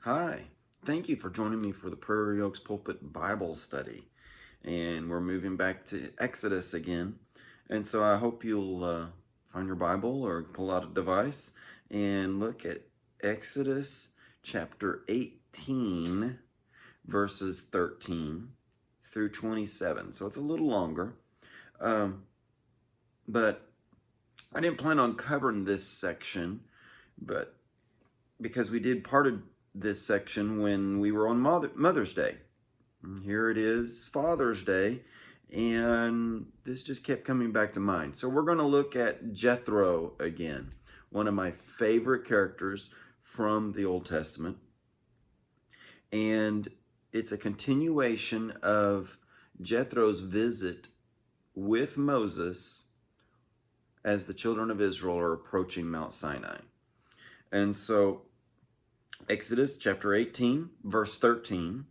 Hi, thank you for joining me for the Prairie Oaks Pulpit Bible Study. And we're moving back to Exodus again. And so I hope you'll find your Bible or pull out a device and look at Exodus chapter 18, verses 13 through 27. So it's a little longer. But I didn't plan on covering this section, but because we did part of this section when we were on Mother's Day. Here it is, Father's Day, and this just kept coming back to mind. So we're going to look at Jethro again, one of my favorite characters from the Old Testament. And it's a continuation of Jethro's visit with Moses as the children of Israel are approaching Mount Sinai. And so Exodus chapter 18, verse 13.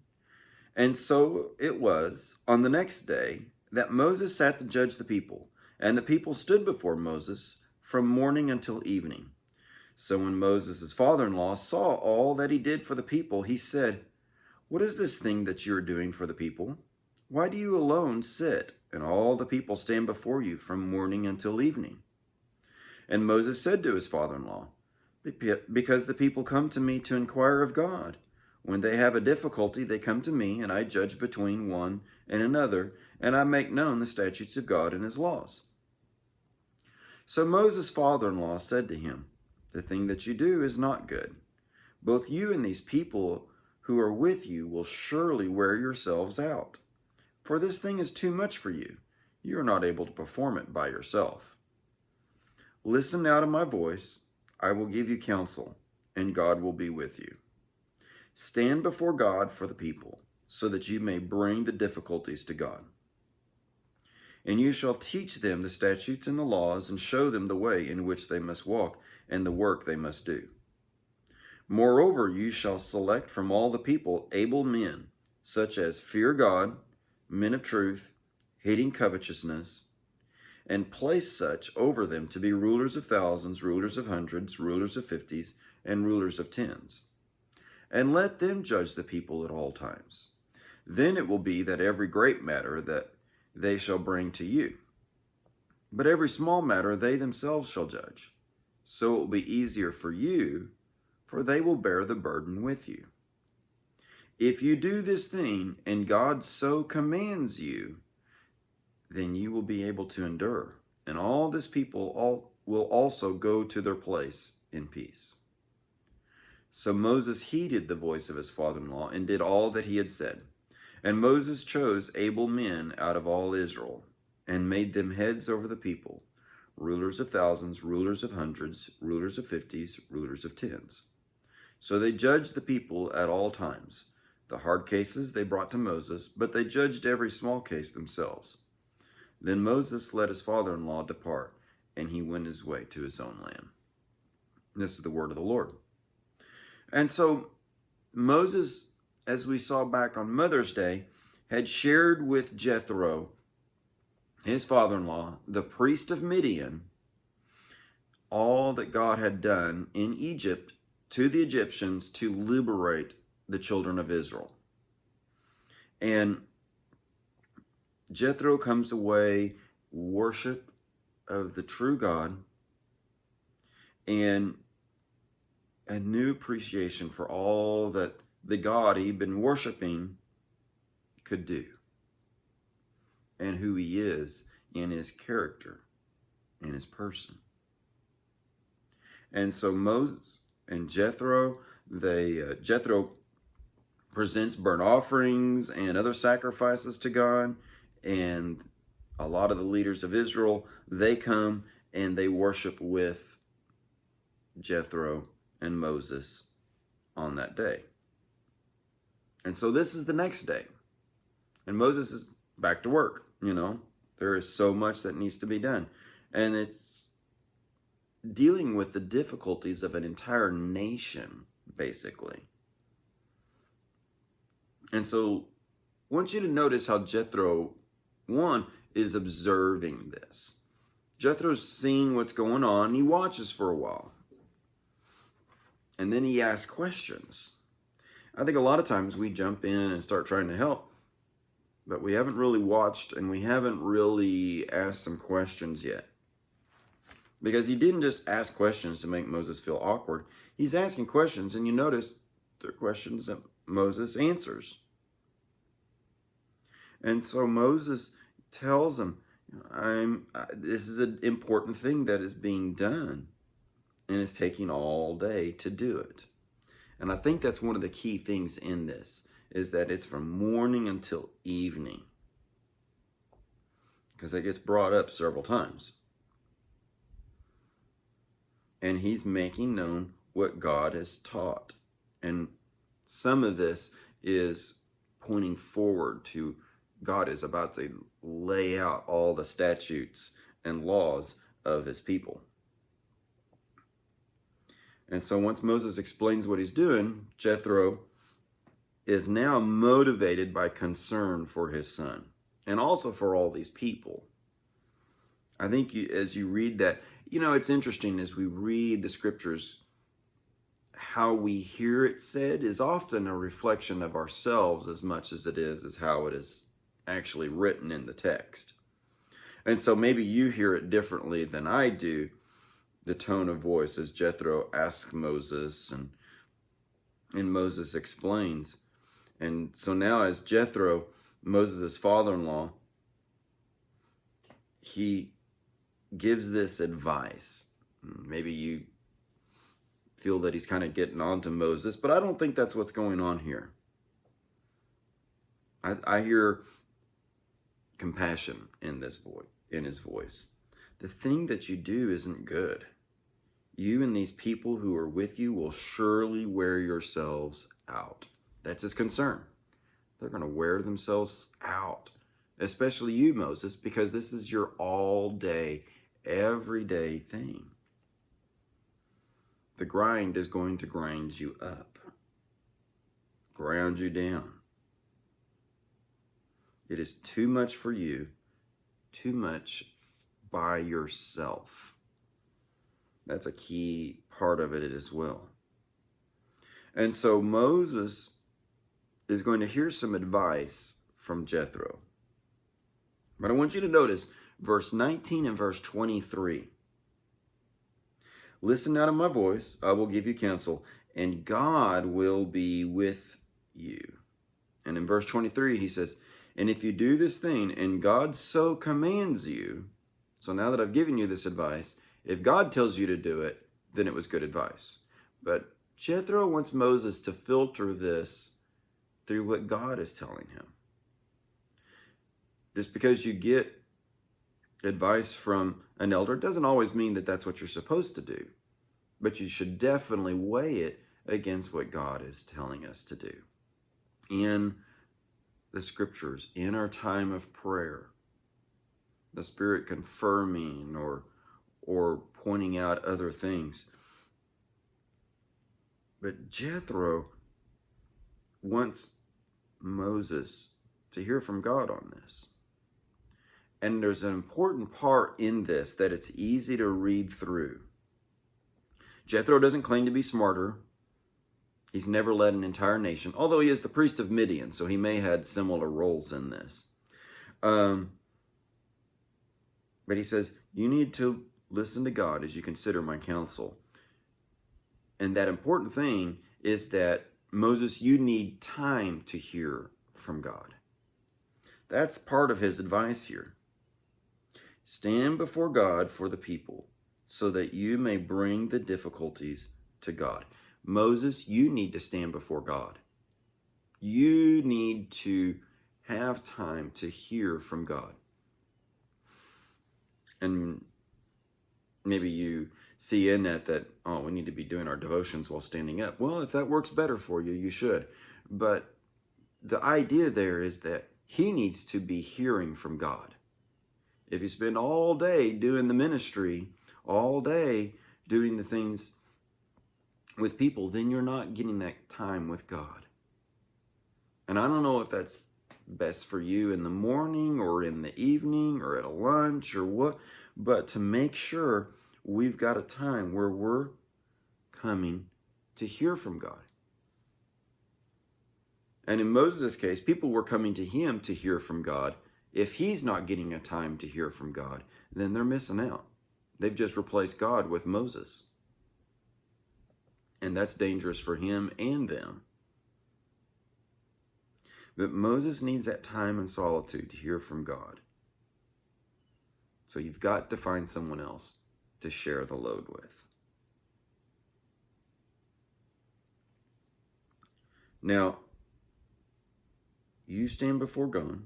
And so it was on the next day that Moses sat to judge the people, and the people stood before Moses from morning until evening. So when Moses' father-in-law saw all that he did for the people, he said, "What is this thing that you are doing for the people? Why do you alone sit, and all the people stand before you from morning until evening?" And Moses said to his father-in-law, "Because the people come to me to inquire of God. When they have a difficulty, they come to me, and I judge between one and another, and I make known the statutes of God and his laws." So Moses' father-in-law said to him, "The thing that you do is not good. Both you and these people who are with you will surely wear yourselves out. For this thing is too much for you. You are not able to perform it by yourself. Listen now to my voice. I will give you counsel, and God will be with you. Stand before God for the people, so that you may bring the difficulties to God. And you shall teach them the statutes and the laws, and show them the way in which they must walk, and the work they must do. Moreover, you shall select from all the people able men, such as fear God, men of truth, hating covetousness, and place such over them to be rulers of thousands, rulers of hundreds, rulers of fifties, and rulers of tens. And let them judge the people at all times. Then it will be that every great matter that they shall bring to you. But every small matter they themselves shall judge. So it will be easier for you, for they will bear the burden with you. If you do this thing, and God so commands you, then you will be able to endure, and all this people will also go to their place in peace." So Moses heeded the voice of his father-in-law and did all that he had said. And Moses chose able men out of all Israel and made them heads over the people, rulers of thousands, rulers of hundreds, rulers of fifties, rulers of tens. So they judged the people at all times. The hard cases they brought to Moses, but they judged every small case themselves. Then Moses let his father-in-law depart, and he went his way to his own land. This is the word of the Lord. And so Moses, as we saw back on Mother's Day, had shared with Jethro, his father-in-law, the priest of Midian, all that God had done in Egypt to the Egyptians to liberate the children of Israel. And Jethro comes away worship of the true God and a new appreciation for all that the God he'd been worshiping could do and who he is in his character, in his person. And so Moses and Jethro, Jethro presents burnt offerings and other sacrifices to God, and a lot of the leaders of Israel, they come and they worship with Jethro and Moses on that day. And so this is the next day. And Moses is back to work, There is so much that needs to be done. And it's dealing with the difficulties of an entire nation, basically. And so I want you to notice how Jethro, one, is observing this. Jethro's seeing what's going on. He watches for a while. And then he asks questions. I think a lot of times we jump in and start trying to help, but we haven't really watched and we haven't really asked some questions yet. Because he didn't just ask questions to make Moses feel awkward. He's asking questions, and you notice they're questions that Moses answers. And so Moses tells him, this is an important thing that is being done, and it's taking all day to do it. And I think that's one of the key things in this, is that it's from morning until evening. Because that gets brought up several times. And he's making known what God has taught. And some of this is pointing forward to God is about to lay out all the statutes and laws of his people. And so once Moses explains what he's doing, Jethro is now motivated by concern for his son and also for all these people. I think as you read that, it's interesting as we read the scriptures, how we hear it said is often a reflection of ourselves as much as it is how it is actually written in the text. And so maybe you hear it differently than I do, the tone of voice as Jethro asks Moses and Moses explains. And so now as Jethro, Moses' father-in-law, he gives this advice. Maybe you feel that he's kind of getting on to Moses, but I don't think that's what's going on here. I hear compassion in his voice. The thing that you do isn't good. You and these people who are with you will surely wear yourselves out. That's his concern. They're going to wear themselves out. Especially you, Moses, because this is your all-day, everyday thing. The grind is going to grind you up, ground you down. It is too much for you, too much by yourself. That's a key part of it as well. And so Moses is going to hear some advice from Jethro. But I want you to notice verse 19 and verse 23. Listen now to my voice, I will give you counsel, and God will be with you. And in verse 23, he says, and if you do this thing, and God so commands you, so now that I've given you this advice, if God tells you to do it, then it was good advice. But Jethro wants Moses to filter this through what God is telling him. Just because you get advice from an elder doesn't always mean that that's what you're supposed to do. But you should definitely weigh it against what God is telling us to do. In the scriptures, in our time of prayer, the Spirit confirming or pointing out other things. But Jethro wants Moses to hear from God on this. And there's an important part in this that it's easy to read through. Jethro doesn't claim to be smarter. He's never led an entire nation, although he is the priest of Midian, so he may have had similar roles in this. But he says, you need to listen to God as you consider my counsel. And that important thing is that, Moses, you need time to hear from God. That's part of his advice here. Stand before God for the people so that you may bring the difficulties to God. Moses, you need to stand before God. You need to have time to hear from God. And maybe you see in that, we need to be doing our devotions while standing up. Well, if that works better for you, you should. But the idea there is that he needs to be hearing from God. If you spend all day doing the ministry, all day doing the things with people, then you're not getting that time with God. And I don't know if that's best for you in the morning or in the evening or at a lunch or what, but to make sure we've got a time where we're coming to hear from God. And in Moses' case, people were coming to him to hear from God. If he's not getting a time to hear from God, then they're missing out. They've just replaced God with Moses. And that's dangerous for him and them. But Moses needs that time in solitude to hear from God. So you've got to find someone else to share the load with. Now, you stand before God.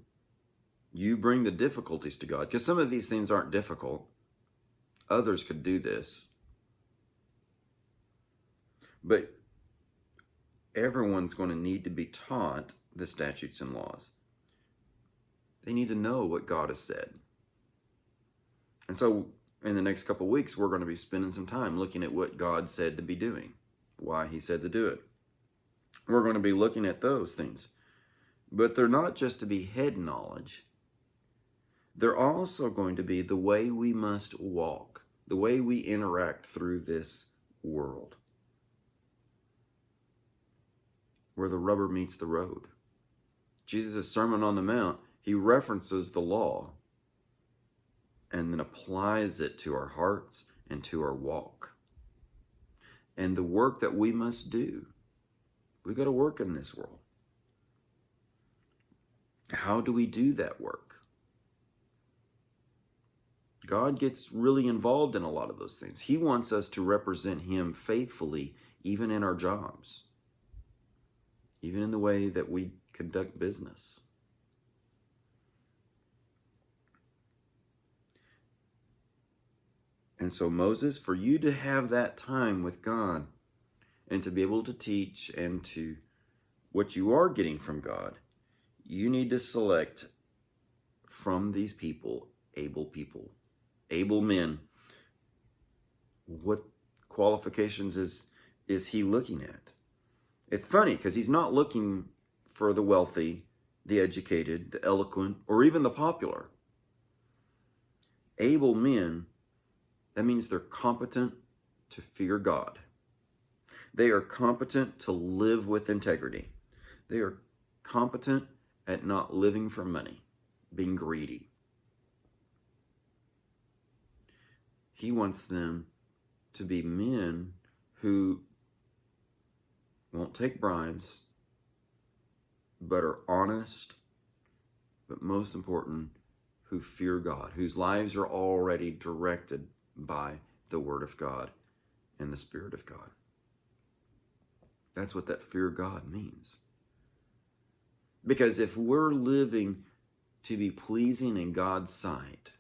You bring the difficulties to God, because some of these things aren't difficult. Others could do this. But everyone's going to need to be taught the statutes and laws. They need to know what God has said. And so in the next couple of weeks, we're going to be spending some time looking at what God said to be doing, why he said to do it. We're going to be looking at those things. But they're not just to be head knowledge. They're also going to be the way we must walk, the way we interact through this world, where the rubber meets the road. Jesus' Sermon on the Mount, he references the law and then applies it to our hearts and to our walk. And the work that we must do, we got to work in this world. How do we do that work? God gets really involved in a lot of those things. He wants us to represent him faithfully, even in our jobs, even in the way that we conduct business. And so Moses, for you to have that time with God and to be able to teach and to what you are getting from God, you need to select from these people, able men. What qualifications is he looking at? It's funny because he's not looking for the wealthy, the educated, the eloquent, or even the popular. Able men, that means they're competent to fear God. They are competent to live with integrity. They are competent at not living for money, being greedy. He wants them to be men who won't take bribes, but are honest, but most important, who fear God, whose lives are already directed by the Word of God and the Spirit of God. That's what that fear God means. Because if we're living to be pleasing in God's sight,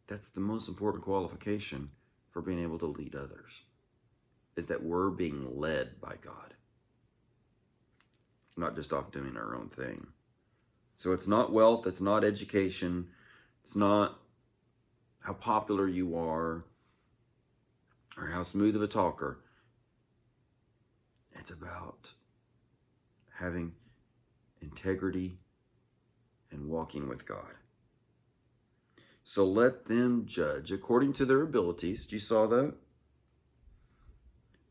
that's the most important qualification for being able to lead others, is that we're being led by God, not just off doing our own thing. So it's not wealth, it's not education, it's not how popular you are or how smooth of a talker. It's about having integrity and walking with God. So let them judge according to their abilities. You saw that?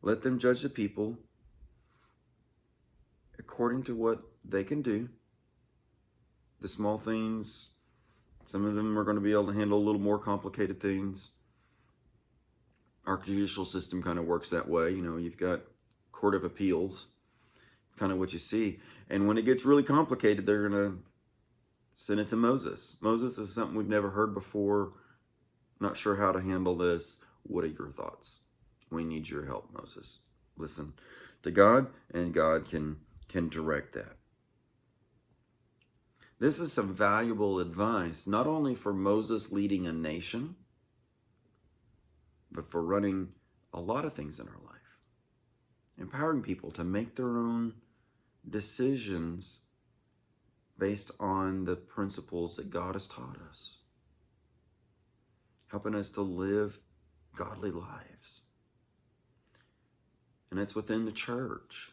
Let them judge the people according to what they can do. The small things, some of them are going to be able to handle a little more complicated things. Our judicial system kind of works that way. You know, you've got Court of Appeals. It's kind of what you see. And when it gets really complicated, they're going to send it to Moses. Moses, is something we've never heard before. Not sure how to handle this. What are your thoughts? We need your help, Moses. Listen to God, and God can direct that. This is some valuable advice, not only for Moses leading a nation, but for running a lot of things in our life. Empowering people to make their own decisions based on the principles that God has taught us. Helping us to live godly lives. And it's within the church.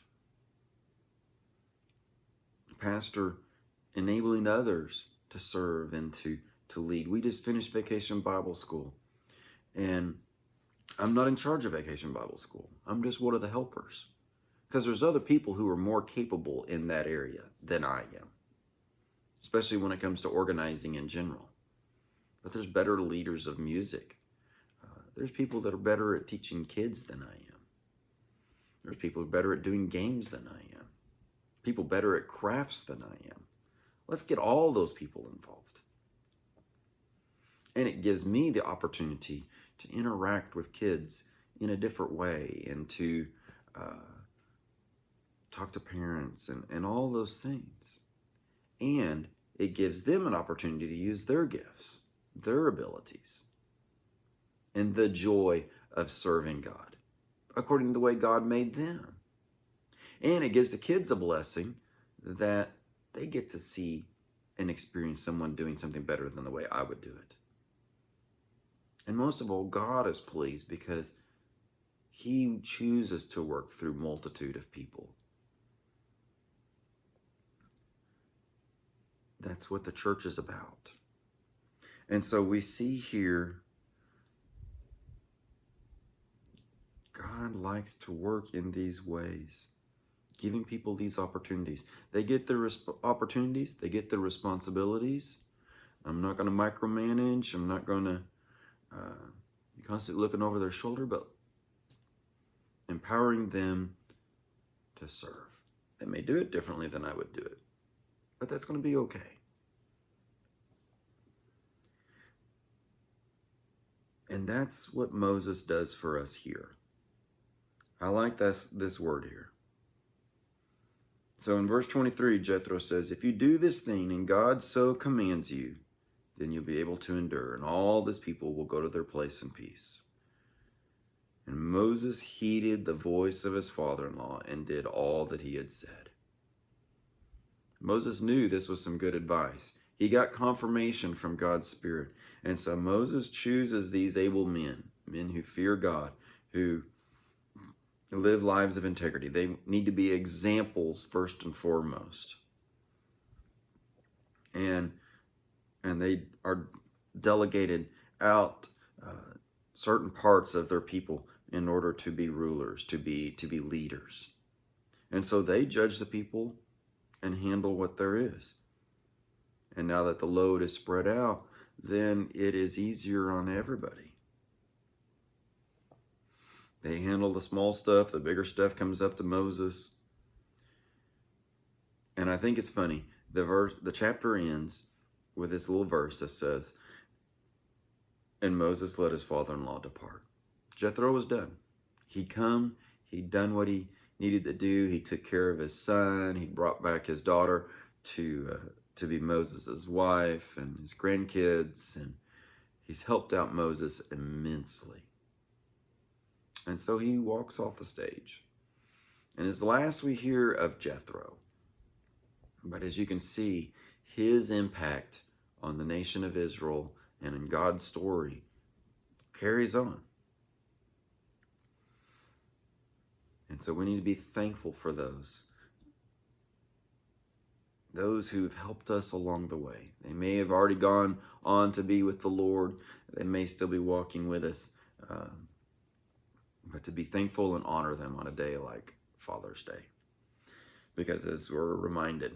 The pastor enabling others to serve and to lead. We just finished Vacation Bible School. And I'm not in charge of Vacation Bible School. I'm just one of the helpers. Because there's other people who are more capable in that area than I am, especially when it comes to organizing in general. But there's better leaders of music. There's people that are better at teaching kids than I am. There's people who are better at doing games than I am. People better at crafts than I am. Let's get all those people involved. And it gives me the opportunity to interact with kids in a different way and to talk to parents and all those things. And it gives them an opportunity to use their gifts, their abilities, and the joy of serving God according to the way God made them. And it gives the kids a blessing that they get to see and experience someone doing something better than the way I would do it. And most of all, God is pleased because He chooses to work through multitude of people. That's what the church is about. And so we see here, God likes to work in these ways, giving people these opportunities. They get their opportunities, they get their responsibilities. I'm not going to micromanage. I'm not going to be constantly looking over their shoulder, but empowering them to serve. They may do it differently than I would do it, but that's going to be okay. And that's what Moses does for us here. I like this word here. So in verse 23, Jethro says, if you do this thing and God so commands you, then you'll be able to endure, and all this people will go to their place in peace. And Moses heeded the voice of his father-in-law and did all that he had said. Moses knew this was some good advice. He got confirmation from God's Spirit. And so Moses chooses these able men who fear God, who live lives of integrity. They need to be examples first and foremost. And they are delegated out certain parts of their people in order to be rulers, to be leaders. And so they judge the people and handle what there is. And now that the load is spread out, then it is easier on everybody. They handle the small stuff, the bigger stuff comes up to Moses. And I think it's funny, the chapter ends with this little verse that says, and Moses let his father-in-law depart. Jethro was done. He'd come, he'd done what he needed to do. He took care of his son. He brought back his daughter to be Moses' wife and his grandkids. And he's helped out Moses immensely. And so he walks off the stage. And it's the last we hear of Jethro. But as you can see, his impact on the nation of Israel and in God's story carries on. And so we need to be thankful for those who've helped us along the way. They may have already gone on to be with the Lord. They may still be walking with us. But to be thankful and honor them on a day like Father's Day. Because as we're reminded,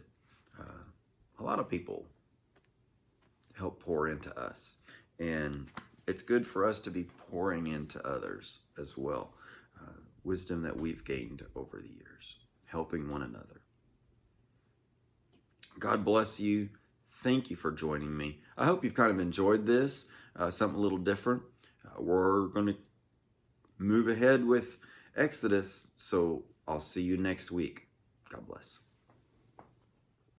a lot of people help pour into us. And it's good for us to be pouring into others as well. Wisdom that we've gained over the years, helping one another. God bless you. Thank you for joining me. I hope you've kind of enjoyed this, something a little different. We're going to move ahead with Exodus, so I'll see you next week. God bless.